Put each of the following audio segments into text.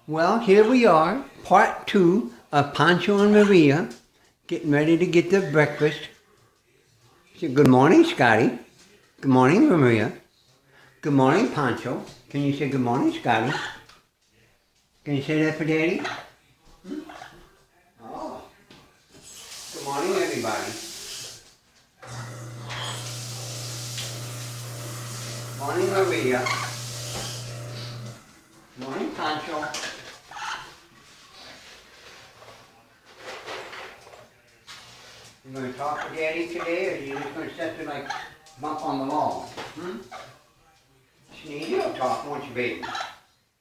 Well, here we are, part 2 of Poncho and Maria getting ready to get their breakfast. So, good morning, Scotty. Good morning, Maria. Good morning, Poncho. Can you say good morning, Scotty? Can you say that for Daddy? Oh. Good morning, everybody. Morning, Maria. Morning, Poncho. You going to talk to Daddy today, or are you just going to sit there like bump on the wall? Sneezy, you'll talk, won't you, baby?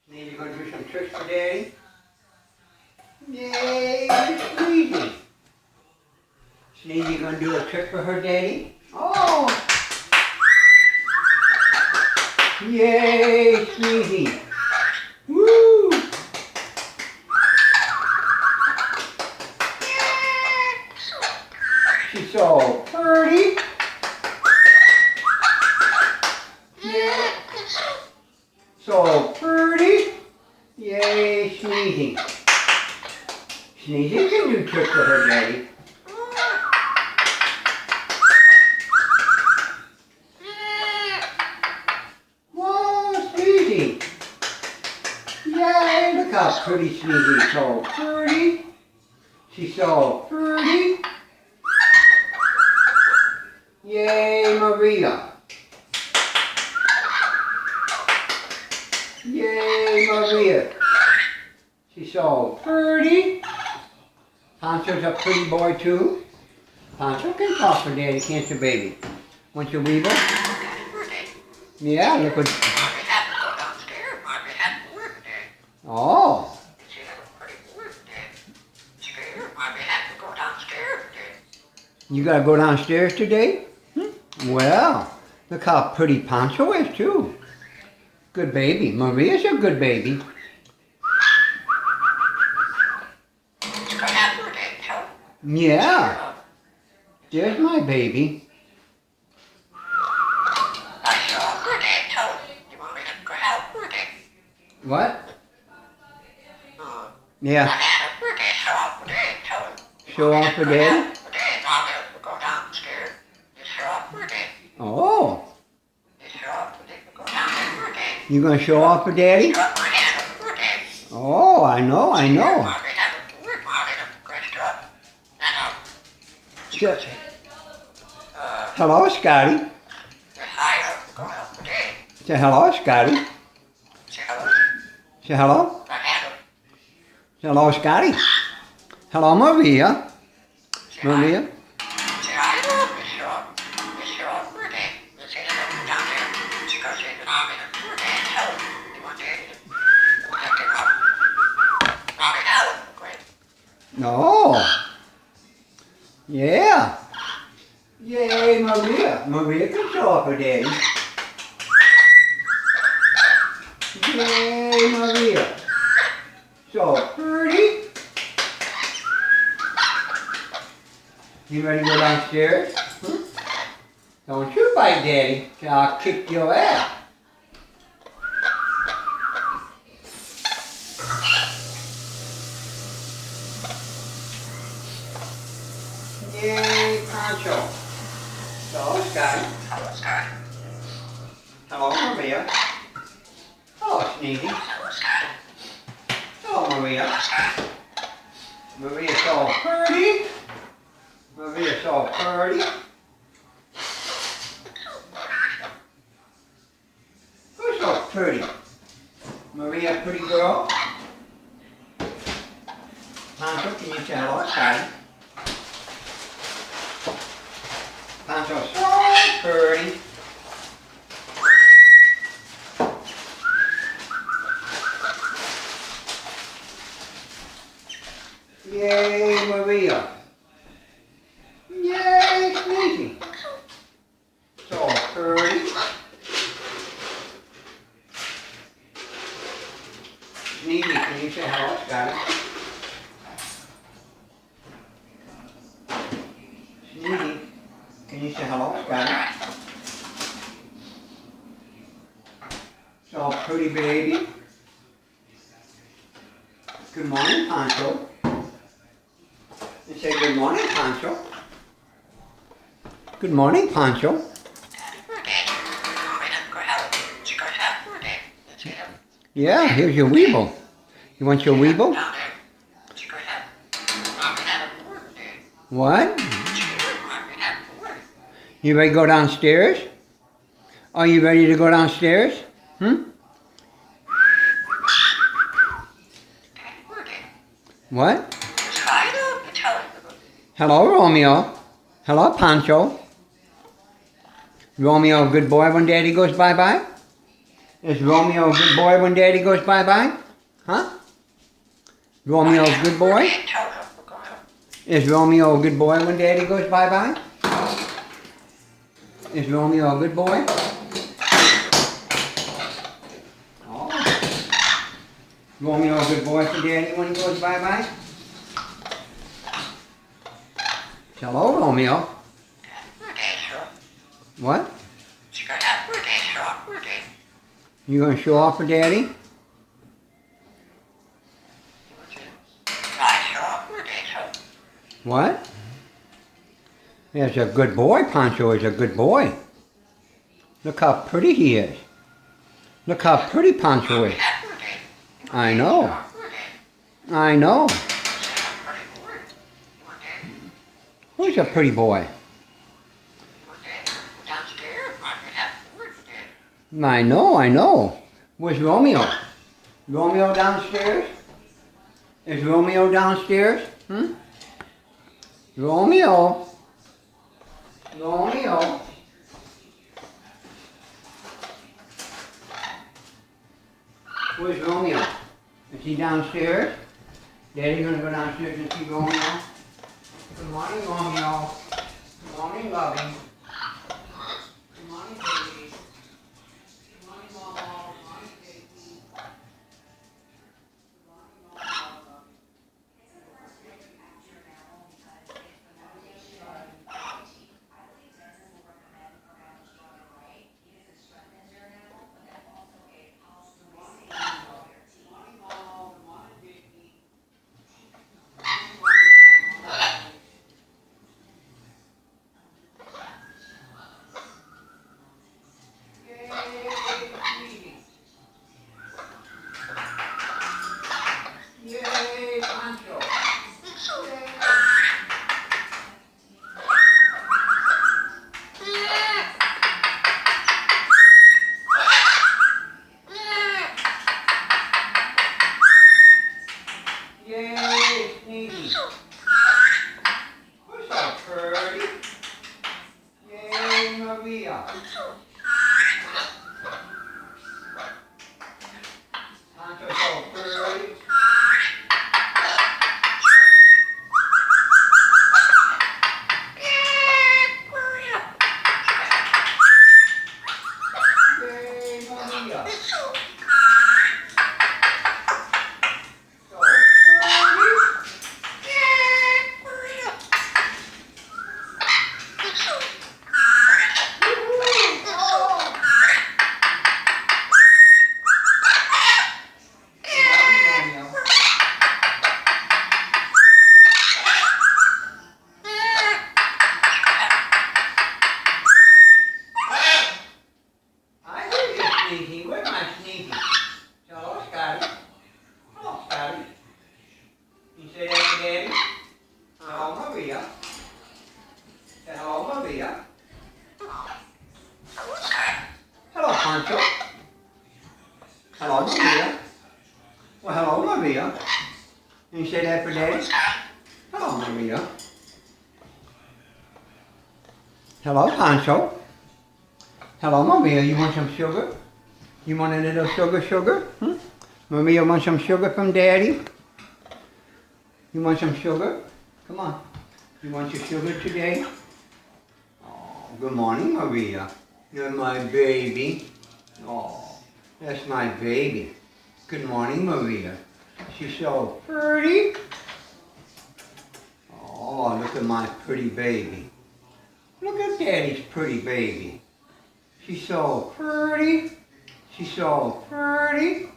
Sneezy, you going to do some tricks for Daddy? Yay, Sneezy. Sneezy, you going to do a trick for her, Daddy? Oh! Yay, Sneezy. Woo! She's so pretty. Yeah. So pretty. Yay, Sneezy. Sneezy can do tricks for her, Daddy. Whoa, Sneezy. Yay, look how pretty Sneezy is. So pretty. She's so pretty. Yay, Maria. Yay, Maria. She's so pretty. Poncho's a pretty boy too. Poncho can talk for Daddy, can't you, baby? Want your Weeble? Yeah, look what... Oh. You gotta go downstairs today? Well, look how pretty Poncho is too. Good baby. Maria's a good baby. Yeah. There's my baby. What? Yeah. Show off for Daddy? Oh. You gonna show off for Daddy? Oh, I know. Hello, Scotty. Say hello, Scotty. Say hello. Hello, Scotty. Hello, Maria. Maria. No. Yeah. Yay, Maria. Maria can show off her Daddy. Yay, Maria. So pretty. You ready to go downstairs? Don't you bite Daddy, or I'll kick your ass. Yay, Poncho. Hello, Scotty. Hello, Scotty. Hello, Maria. Hello, Sneezy. Hello, Scotty. Hello, Maria. Maria's so pretty. Maria's so pretty. Who's so pretty? Maria, pretty girl. Poncho, can you say hello, Scotty? Poncho's so pretty. Yay, Maria. Yay, Sneezy. So pretty. Sneezy, can you say hello, Scotty? Sneezy, can you say hello, Scotty? So pretty, baby. Good morning, Poncho. And say good morning, Poncho. Good morning, Poncho. Yeah, here's your Weeble. You want your Weeble? What? You ready to go downstairs? Are you ready to go downstairs? What? Hello, Romeo. Hello, Poncho. Romeo a good boy when Daddy goes bye-bye? Is Romeo a good boy when Daddy goes bye-bye? Huh? Romeo a good boy? Is Romeo a good boy when Daddy goes bye-bye? Is Romeo a good boy? Oh. Romeo a good boy for Daddy when he goes bye-bye? Hello, Romeo. What? You gonna show off for Daddy? What? There's a good boy. Poncho is a good boy. Look how pretty he is. Look how pretty Poncho is. I know. I know. Who's a pretty boy? I know, I know. Where's Romeo? Romeo downstairs? Is Romeo downstairs? Romeo? Romeo? Where's Romeo? Is he downstairs? Daddy's gonna go downstairs and see Romeo. Good morning, Romeo. Good morning, lovey. Good morning, baby. Good morning, Mama. Good morning, baby. Good morning, Mama. Yay, Poncho. Yay, Sneaky. Who's so pretty? Yay, Maria. Poncho's so pretty. Yay, Maria. So pretty. Sneaky. Where's my Sneaky? Hello, Scotty. Hello, Scotty. You say that to Daddy? Hello, Maria. Hello, Maria. Hello, Poncho. Hello, Maria. Well, hello, Maria. You say that for Daddy? Hello, Maria. Hello, Poncho. Hello, Maria. You want some sugar? You want a little sugar? Maria want some sugar from Daddy? You want some sugar? Come on. You want your sugar today? Oh, good morning, Maria. You're my baby. Oh, that's my baby. Good morning, Maria. She's so pretty. Oh, look at my pretty baby. Look at Daddy's pretty baby. She's so pretty. She's so pretty.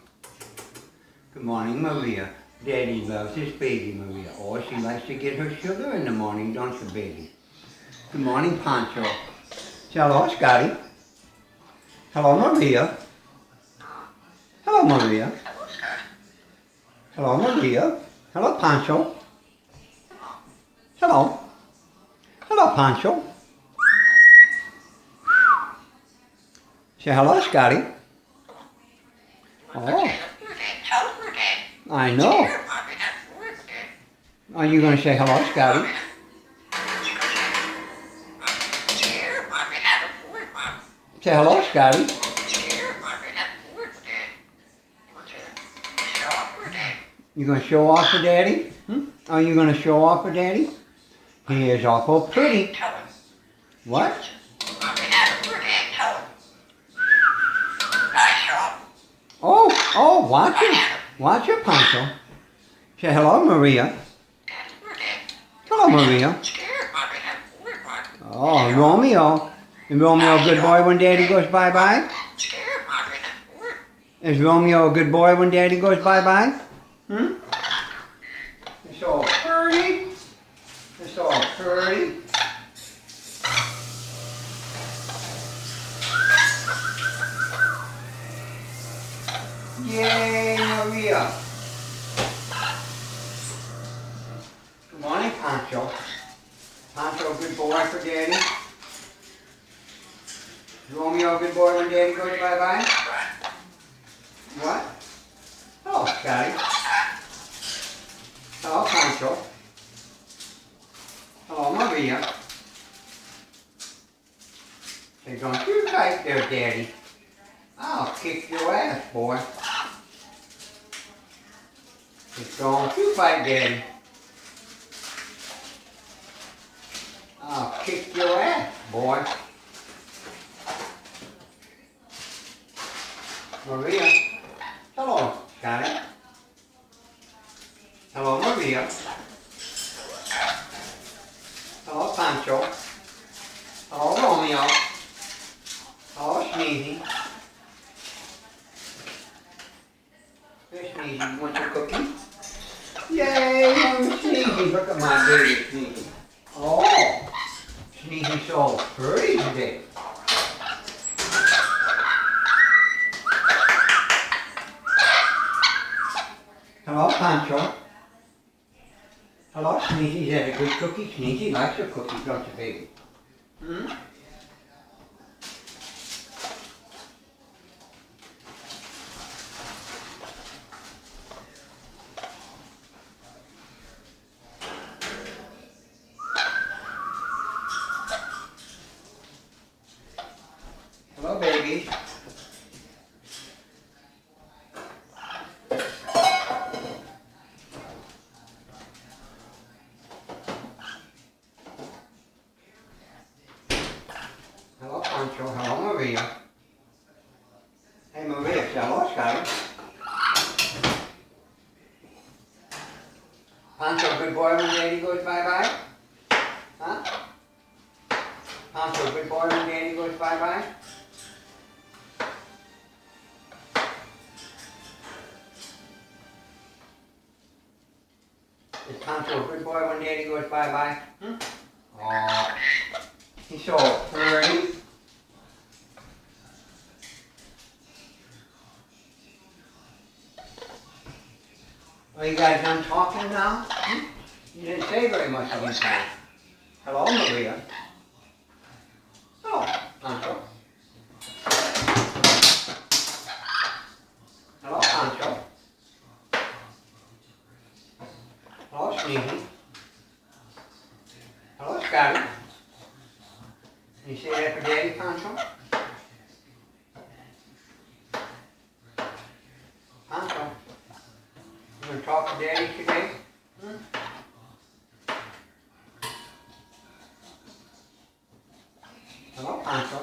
Good morning, Maria. Daddy loves his baby, Maria. Oh, she likes to get her sugar in the morning, don't you, baby? Good morning, Poncho. Say hello, Scotty. Hello, Maria. Hello, Maria. Hello, Maria. Hello, Poncho. Hello. Hello, Poncho. Say hello, Scotty. Oh, I know. Are you going to say hello, Scotty? Say hello, Scotty. You going to show off for Daddy? Are you going to show off for Daddy? He is awful pretty. What? Oh, watch it. Watch it, Poncho. Say hello, Maria. Hello, Maria. Oh, Romeo. Is Romeo a good boy when Daddy goes bye-bye? Is Romeo a good boy when Daddy goes bye-bye? It's so pretty. It's so pretty. Yay, Maria. Good morning, Poncho. Poncho, a good boy for Daddy. Romeo, a good boy when Daddy goes bye-bye? What? Hello, Scotty. Hello, Poncho. Hello, Maria. Say, don't you fight there, Daddy. I'll kick your ass, boy. Just don't you fight, Daddy. I'll kick your ass, boy. Maria. Hello, Scotty. Hello, Maria. Hello, Poncho. Hello, Romeo. Hello, Sneezy. There's Sneezy. You want your cookie? Yay, I'm Sneezy. Look at my baby Sneezy. Oh, Sneezy's so pretty today. Hello, Poncho. Hello, Sneezy. Is that a good cookie? Sneezy likes your cookies, don't you, baby? Hello, baby. Hello, Poncho. Hello, Maria. Hey, Maria. Say hello, Scotty. Poncho, good boy when Daddy goes bye-bye? Huh? Poncho, good boy when Daddy goes bye-bye? Is Poncho a good boy when Daddy goes bye-bye? Oh, he's so pretty. Are you guys done talking now? You didn't say very much again today. Hello, Maria. Hello, Poncho. Hello, Poncho. Hello, Sneezy. Hello, Scotty. Can you say that for Daddy, Poncho? Poncho, you want to talk to Daddy today? Hello, Poncho.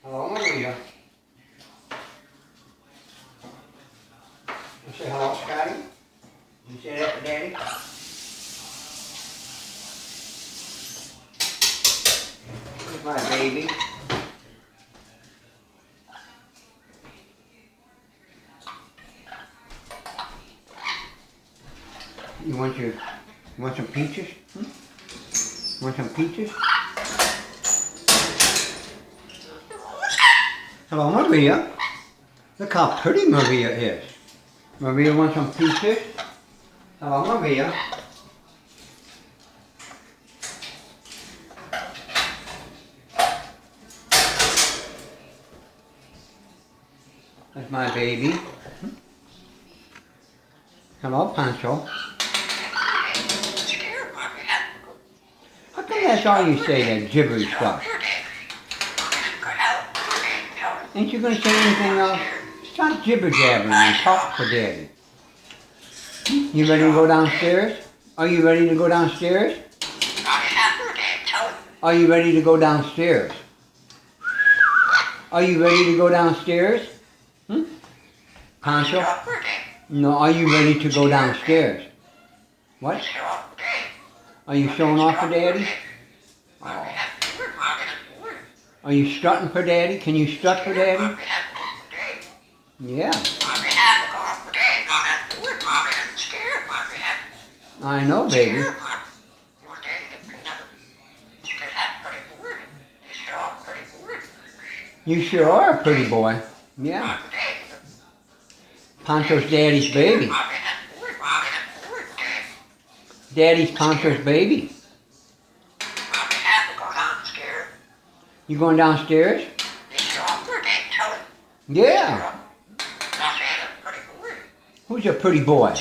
Hello, Maria. You say hello, Scotty? You say that for Daddy? Here's my baby. You want some peaches? Want some peaches? Hello, Maria. Look how pretty Maria is. Maria wants some peaches. Hello, Maria. That's my baby. Hello, Poncho. How come that's all you say, that gibberish stuff? Ain't you going to say anything else? Stop jibber-jabbering and talk for Daddy. You ready to go downstairs? Are you ready to go downstairs? Are you ready to go downstairs? Are you ready to go downstairs? Poncho? No, are you ready to go downstairs? What? Are you showing off for Daddy? Oh. Are you strutting for Daddy? Can you strut for Daddy? Yeah. I know, baby. You sure are a pretty boy. Yeah. Poncho's Daddy's baby. Daddy's Poncho's baby. You going downstairs? Yeah. Who's a pretty boy?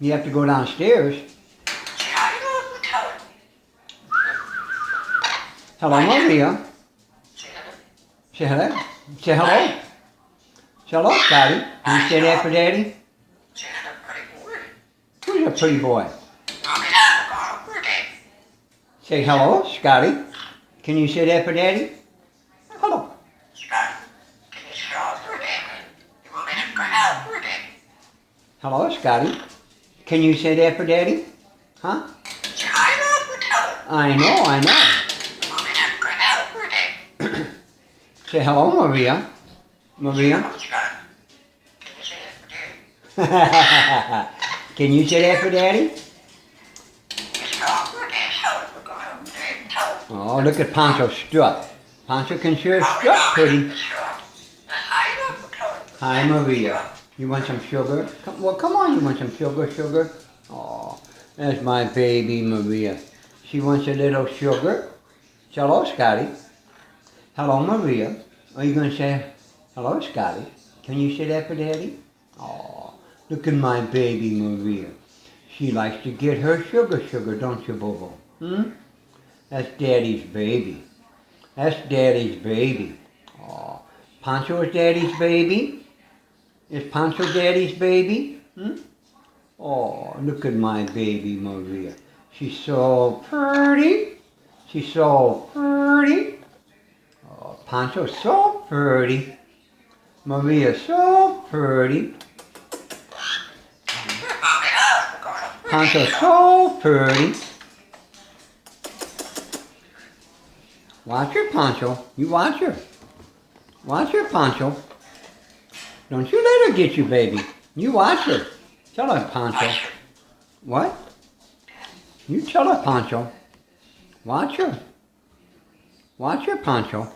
You have to go downstairs. Hello, Maria. Say hello. Say hello. Say hello, Scotty. Can you say that for Daddy? Who's a pretty boy? Say hello, Scotty. Can you say that for Daddy? Hello. Hello, Scotty. Can you say that for Daddy? Huh? I know. Say hello, Maria. Maria. Can you say that for Daddy? Oh, look at Poncho strut. Poncho can sure strut pretty. Hi, Maria. You want some sugar? Come on, you want some sugar? Oh, that's my baby Maria. She wants a little sugar. Say hello, Scotty. Hello, Maria. Are you going to say hello, Scotty? Can you say that for Daddy? Oh, look at my baby Maria. She likes to get her sugar, don't you, Bobo? That's Daddy's baby. That's Daddy's baby. Oh, Poncho is Daddy's baby? Is Poncho Daddy's baby? Oh, look at my baby Maria. She's so pretty. She's so pretty. Oh, Poncho's so pretty. Maria's so pretty. Poncho's so pretty. Watch her, Poncho. You watch her. Watch her, Poncho. Don't you let her get you, baby. You watch her. Tell her, Poncho. What? You tell her, Poncho. Watch her. Watch her, Poncho.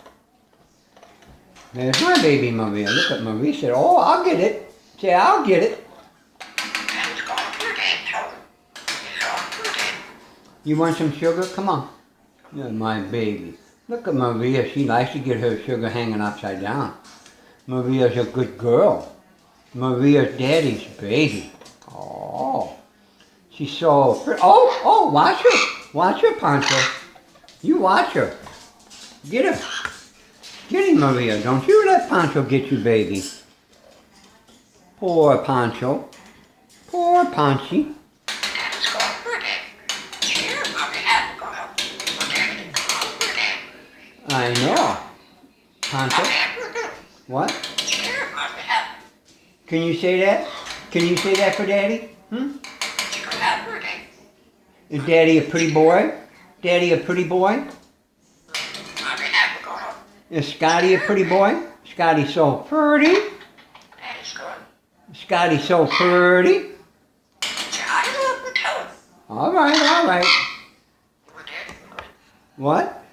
There's my baby Maria. Look at Maria. Said, oh, I'll get it. Say, I'll get it. You want some sugar? Come on. You're my baby. Look at Maria. She likes to get her sugar hanging upside down. Maria's a good girl. Maria's Daddy's baby. Oh. She's so pretty. Oh, watch her. Watch her, Poncho. You watch her. Get her. Get him, Maria. Don't you let Poncho get you, baby. Poor Poncho. Poor Ponchy. I know. Poncho. What? Can you say that? Can you say that for Daddy? Is Daddy a pretty boy? Daddy a pretty boy? Is Scotty a pretty boy? Scotty's so pretty. Scotty's so pretty. All right, all right. What?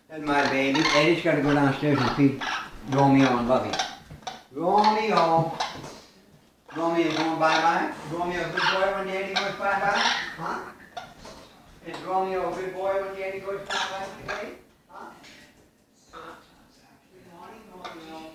That's my baby. Eddie's got to go downstairs and feed Romeo and Lovey. Romeo. Romeo is going bye-bye? Romeo a good boy when Daddy goes bye-bye? Huh? Is Romeo a good boy when Daddy goes bye-bye today? Huh? Good morning, Romeo. Good morning.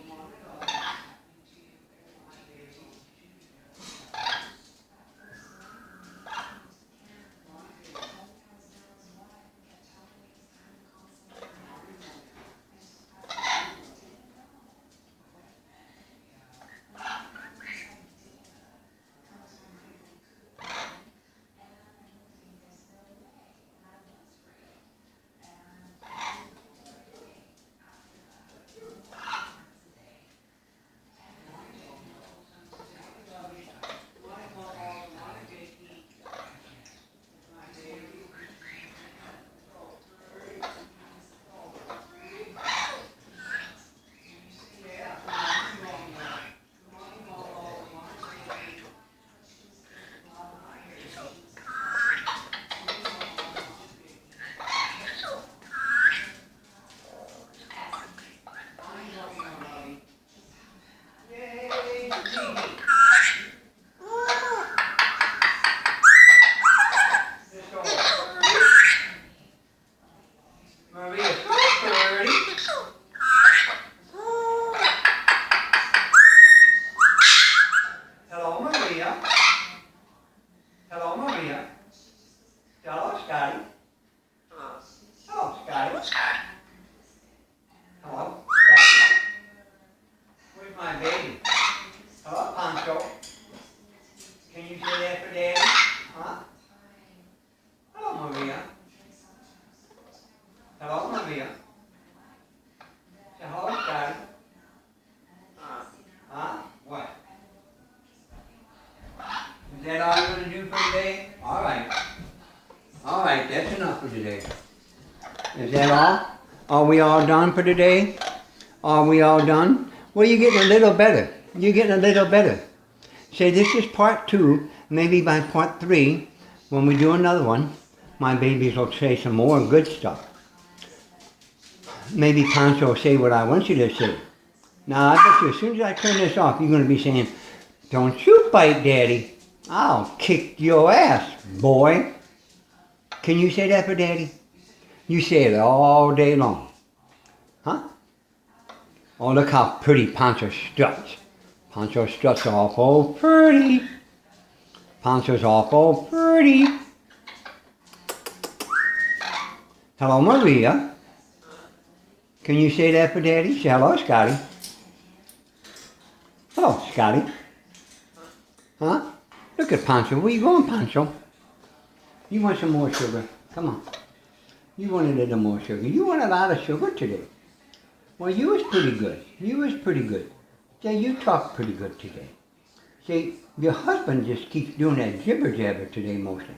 Poncho. Can you say that for Daddy? Huh? Hello, Maria. Hello, Maria. Say hello, Scotty. Huh? What? Is that all you're going to do for today? All right. All right, that's enough for today. Is that all? Are we all done for today? Are we all done? Well, you're getting a little better. You're getting a little better. Say this is part 2. Maybe by part 3, when we do another one, my babies will say some more good stuff. Maybe Poncho will say what I want you to say. Now, I bet you as soon as I turn this off, you're going to be saying, "Don't you bite, Daddy. I'll kick your ass, boy." Can you say that for Daddy? You say it all day long. Huh? Oh, look how pretty Poncho struts. Poncho struts awful pretty. Poncho's awful pretty. Hello, Maria. Can you say that for Daddy? Say hello, Scotty. Hello, Scotty. Huh? Look at Poncho. Where you going, Poncho? You want some more sugar? Come on. You want a little more sugar. You want a lot of sugar today. Well, you was pretty good. You was pretty good. Say, you talked pretty good today. See, your husband just keeps doing that jibber-jabber today mostly.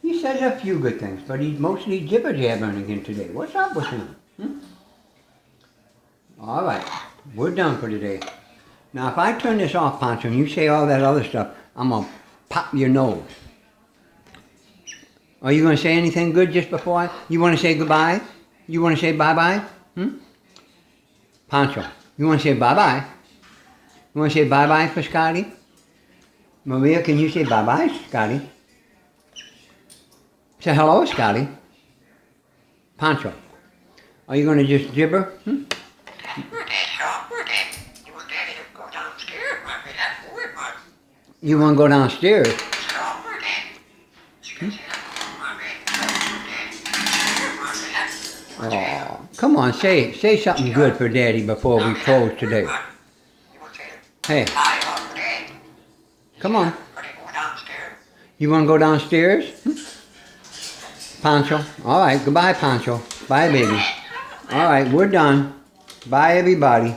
He says a few good things, but he's mostly jibber-jabbering again today. What's up with him? All right, we're done for today. Now, if I turn this off, Poncho, and you say all that other stuff, I'm going to pop your nose. Are you going to say anything good just before you want to say goodbye? You want to say bye-bye? Poncho, you want to say bye-bye? You want to say bye-bye for Scotty? Maria, can you say bye-bye, Scotty? Say hello, Scotty. Poncho, are you going to just gibber? You want to go downstairs? Oh, come on, say something good for Daddy before we close today. Hey, come on. You want to go downstairs? Poncho. All right, goodbye, Poncho. Bye, baby. All right, we're done. Bye, everybody.